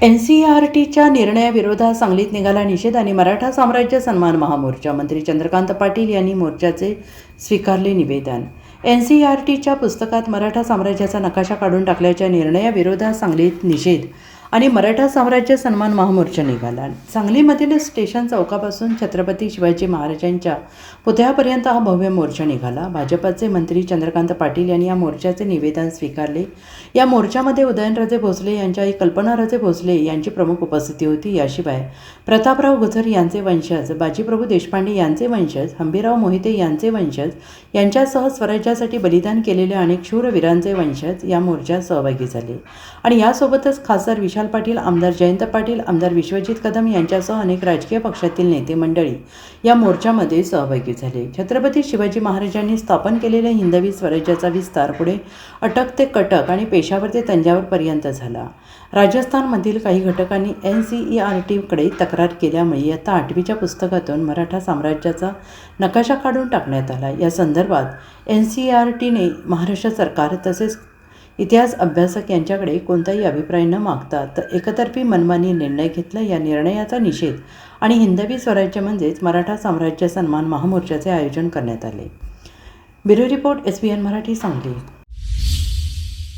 NCERTच्या निर्णयाविरोधात सांगलीत निघाला निषेध आणि मराठा साम्राज्य सन्मान महामोर्चा. मंत्री चंद्रकांत पाटील यांनी मोर्चाचे स्वीकारले निवेदन. NCERTच्या पुस्तकात मराठा साम्राज्याचा नकाशा काढून टाकल्याच्या निर्णयाविरोधात सांगलीत निषेध आणि मराठा साम्राज्य सन्मान महामोर्चा निघाला. सांगलीमधील स्टेशन चौकापासून छत्रपती शिवाजी महाराजांच्या पुतळ्यापर्यंत हा भव्य मोर्चा निघाला. भाजपचे मंत्री चंद्रकांत पाटील यांनी या मोर्चाचे निवेदन स्वीकारले. या मोर्चामध्ये उदयनराजे भोसले यांच्या आई कल्पनाराजे भोसले यांची प्रमुख उपस्थिती होती. याशिवाय प्रतापराव गुजर यांचे वंशज, बाजीप्रभू देशपांडे यांचे वंशज, हंबीराव मोहिते यांचे वंशज यांच्यासह स्वराज्यासाठी बलिदान केलेल्या अनेक शूरवीरांचे वंशज या मोर्चात सहभागी झाले. आणि यासोबतच खासदार विशाल पाटील, आमदार जयंत पाटील, आमदार विश्वजित कदम यांच्यासह अनेक राजकीय पक्षातील नेते मंडळी या मोर्चामध्ये सहभागी झाले. छत्रपती शिवाजी महाराजांनी स्थापन केलेल्या हिंदवी स्वराज्याचा विस्तार पुढे अटक ते कटक आणि पेशावर ते तंजावरपर्यंत झाला. राजस्थानमधील काही घटकांनी NCERTकडे तक्रार केल्यामुळे इयत्ता 8वीच्या पुस्तकातून मराठा साम्राज्याचा नकाशा काढून टाकण्यात आला. या संदर्भात NCERTने महाराष्ट्र सरकार तसेच इतिहास अभ्यासक यांच्याकडे कोणताही अभिप्राय न मागता एकतर्फी मनमानी निर्णय घेतला. या निर्णयाचा निषेध आणि हिंदवी स्वराज्य म्हणजेच मराठा साम्राज्य सन्मान महामोर्चाचे आयोजन करण्यात आले. Bureau report SBN Marathi, Sangli.